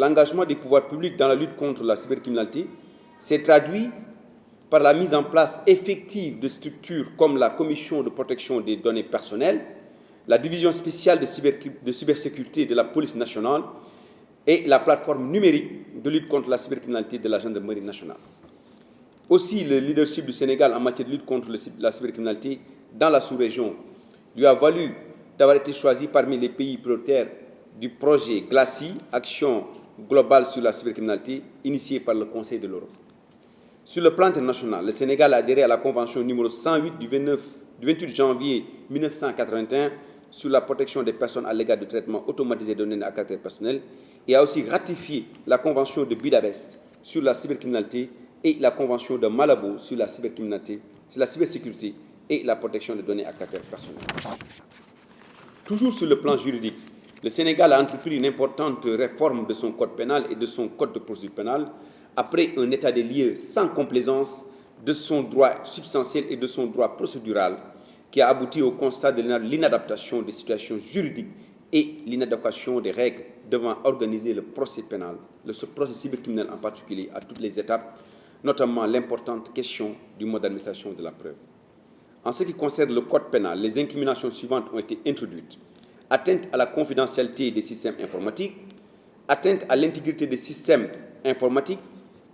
l'engagement des pouvoirs publics dans la lutte contre la cybercriminalité s'est traduit par la mise en place effective de structures comme la Commission de protection des données personnelles, la Division spéciale de cybersécurité de la police nationale et la plateforme numérique de lutte contre la cybercriminalité de la gendarmerie nationale. Aussi, le leadership du Sénégal en matière de lutte contre la cybercriminalité dans la sous-région lui a valu d'avoir été choisi parmi les pays prioritaires du projet GLACI, Action globale sur la cybercriminalité, initié par le Conseil de l'Europe. Sur le plan international, le Sénégal a adhéré à la Convention numéro 108 du 28 janvier 1981 sur la protection des personnes à l'égard du traitement automatisé de données à caractère personnel et a aussi ratifié la Convention de Budapest sur la cybercriminalité et la Convention de Malabo sur la cybercriminalité, sur la cybersécurité et la protection des données à caractère personnel. Toujours sur le plan juridique, le Sénégal a entrepris une importante réforme de son code pénal et de son code de procédure pénale après un état des lieux sans complaisance de son droit substantiel et de son droit procédural qui a abouti au constat de l'inadaptation des situations juridiques et l'inadaptation des règles devant organiser le procès pénal, le procès cybercriminel en particulier, à toutes les étapes, notamment l'importante question du mode d'administration de la preuve. En ce qui concerne le code pénal, les incriminations suivantes ont été introduites. Atteinte à la confidentialité des systèmes informatiques, atteinte à l'intégrité des systèmes informatiques,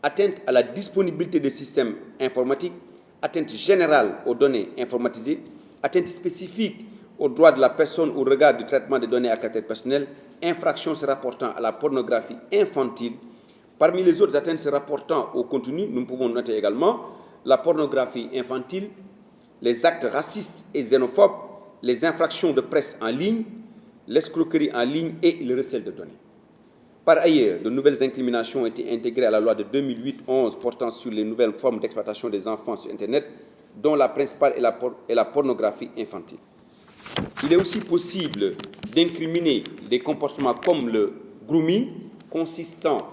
atteinte à la disponibilité des systèmes informatiques, atteinte générale aux données informatisées, atteinte spécifique aux droits de la personne au regard du traitement des données à caractère personnel, infractions se rapportant à la pornographie infantile. Parmi les autres atteintes se rapportant au contenu, nous pouvons noter également la pornographie infantile, les actes racistes et xénophobes, les infractions de presse en ligne, l'escroquerie en ligne et le recel de données. Par ailleurs, de nouvelles incriminations ont été intégrées à la loi de 2008-11 portant sur les nouvelles formes d'exploitation des enfants sur Internet, dont la principale est la pornographie infantile. Il est aussi possible d'incriminer des comportements comme le grooming, consistant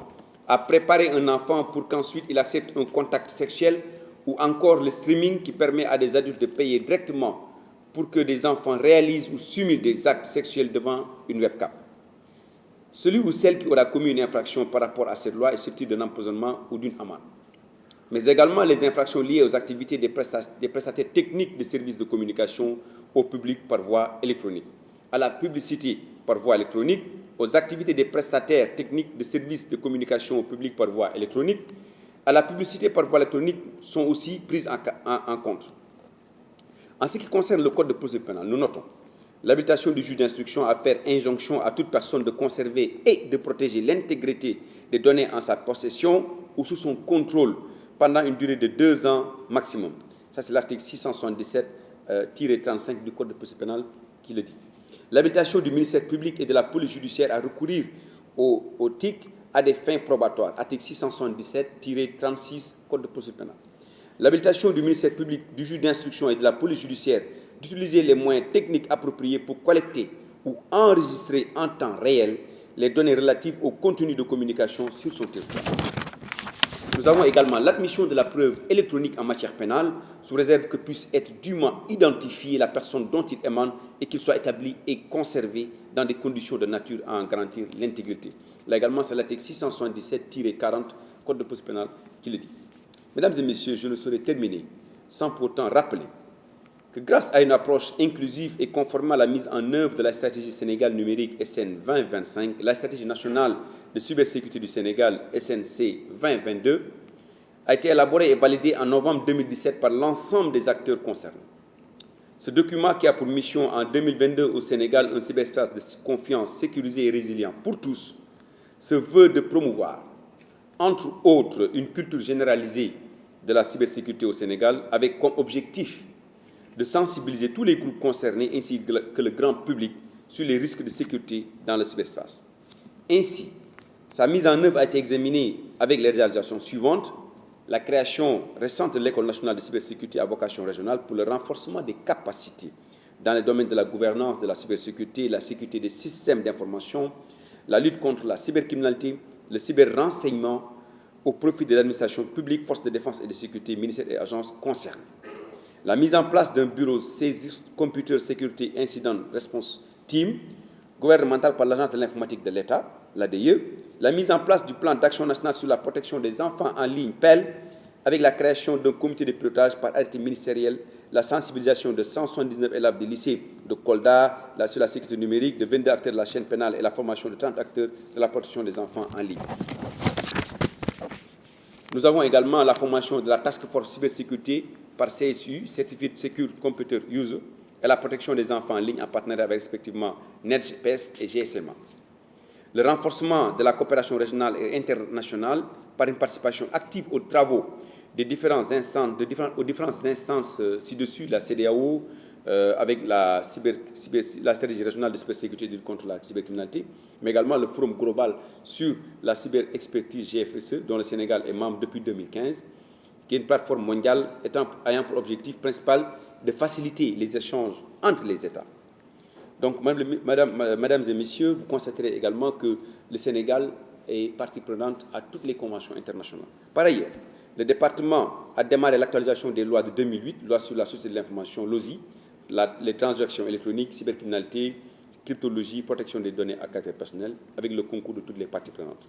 à préparer un enfant pour qu'ensuite il accepte un contact sexuel, ou encore le streaming qui permet à des adultes de payer directement pour que des enfants réalisent ou simulent des actes sexuels devant une webcam. Celui ou celle qui aura commis une infraction par rapport à cette loi est susceptible d'un emprisonnement ou d'une amende. Mais également les infractions liées aux activités des prestataires techniques de services de communication au public par voie électronique, à la publicité par voie électronique, aux activités des prestataires techniques de services de communication au public par voie électronique, à la publicité par voie électronique sont aussi prises en compte. En ce qui concerne le code de procédure pénale, nous notons l'habilitation du juge d'instruction à faire injonction à toute personne de conserver et de protéger l'intégrité des données en sa possession ou sous son contrôle pendant une durée de 2 ans maximum. Ça, c'est l'article 677-35 du Code de procédure pénale qui le dit. L'habilitation du ministère public et de la police judiciaire à recourir au TIC à des fins probatoires. Article 677-36 Code de procédure pénale. L'habilitation du ministère public, du juge d'instruction et de la police judiciaire d'utiliser les moyens techniques appropriés pour collecter ou enregistrer en temps réel les données relatives au contenu de communication sur son territoire. Nous avons également l'admission de la preuve électronique en matière pénale, sous réserve que puisse être dûment identifiée la personne dont il émane et qu'il soit établi et conservé dans des conditions de nature à en garantir l'intégrité. Là également, c'est l'article 677-40 Code de procédure pénale qui le dit. Mesdames et messieurs, je ne saurais terminer sans pourtant rappeler que grâce à une approche inclusive et conformément à la mise en œuvre de la stratégie Sénégal numérique SN 2025, la stratégie nationale de cybersécurité du Sénégal SNC 2022 a été élaborée et validée en novembre 2017 par l'ensemble des acteurs concernés. Ce document, qui a pour mission en 2022 au Sénégal un cyberespace de confiance sécurisé et résilient pour tous, se veut de promouvoir, entre autres, une culture généralisée de la cybersécurité au Sénégal avec comme objectif de sensibiliser tous les groupes concernés ainsi que le grand public sur les risques de sécurité dans le cyberespace. Ainsi, sa mise en œuvre a été examinée avec les réalisations suivantes: la création récente de l'École nationale de cybersécurité à vocation régionale pour le renforcement des capacités dans les domaines de la gouvernance de la cybersécurité, la sécurité des systèmes d'information, la lutte contre la cybercriminalité, le cyberrenseignement au profit de l'administration publique, forces de défense et de sécurité, ministères et agences concernés. La mise en place d'un bureau CESIS, Computer Security Incident Response Team, gouvernemental par l'Agence de l'informatique de l'État, l'ADIE, la mise en place du plan d'action national sur la protection des enfants en ligne, PEL, avec la création d'un comité de pilotage par arrêté ministériel, la sensibilisation de 179 élèves des lycées de Kolda sur la sécurité numérique, de 22 acteurs de la chaîne pénale et la formation de 30 acteurs de la protection des enfants en ligne. Nous avons également la formation de la Task Force Cybersécurité par CSU, Certified Secure Computer User, et la protection des enfants en ligne en partenariat avec respectivement NEDGPS et GSMA. Le renforcement de la coopération régionale et internationale par une participation active aux travaux des différentes instances ci-dessus, la CEDEAO, avec la stratégie régionale de cybersécurité et de lutte contre la cybercriminalité, mais également le forum global sur la cyberexpertise GFSE, dont le Sénégal est membre depuis 2015, qui est une plateforme mondiale ayant pour objectif principal de faciliter les échanges entre les États. Donc, mesdames et messieurs, vous constaterez également que le Sénégal est partie prenante à toutes les conventions internationales. Par ailleurs, le département a démarré l'actualisation des lois de 2008, loi sur la société de l'information, l'OSI, les transactions électroniques, cybercriminalité, cryptologie, protection des données à caractère personnel, avec le concours de toutes les parties prenantes.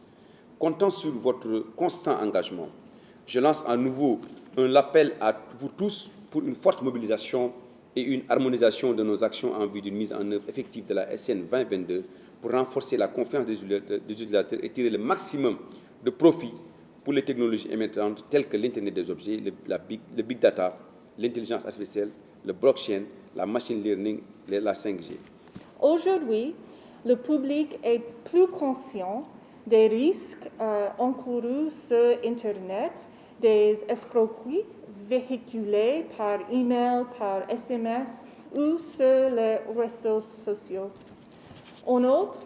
Comptant sur votre constant engagement, je lance à nouveau un appel à vous tous pour une forte mobilisation et une harmonisation de nos actions en vue d'une mise en œuvre effective de la SN 2022 pour renforcer la confiance des utilisateurs et tirer le maximum de profit pour les technologies émergentes telles que l'Internet des objets, le big data, l'intelligence artificielle, le blockchain, la machine learning, la 5G. Aujourd'hui, le public est plus conscient des risques encourus sur Internet, des escroqueries véhiculées par email, par SMS ou sur les réseaux sociaux. En outre,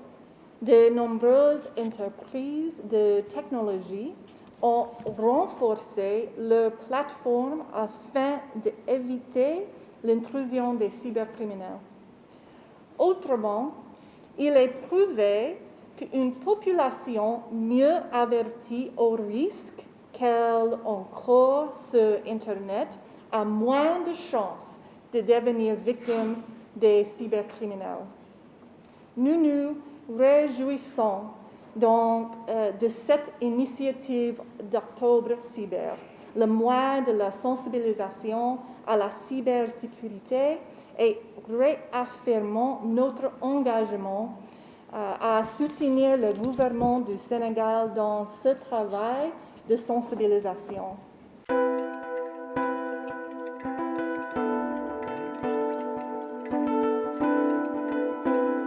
de nombreuses entreprises de technologie ont renforcé leurs plateformes afin d'éviter l'intrusion des cybercriminels. Autrement, il est prouvé qu'une population mieux avertie au risque qu'elle encourt sur Internet a moins de chances de devenir victime des cybercriminels. Nous nous réjouissons donc de cette initiative d'Octobre Cyber, le mois de la sensibilisation à la cybersécurité, et réaffirmons notre engagement à soutenir le gouvernement du Sénégal dans ce travail de sensibilisation.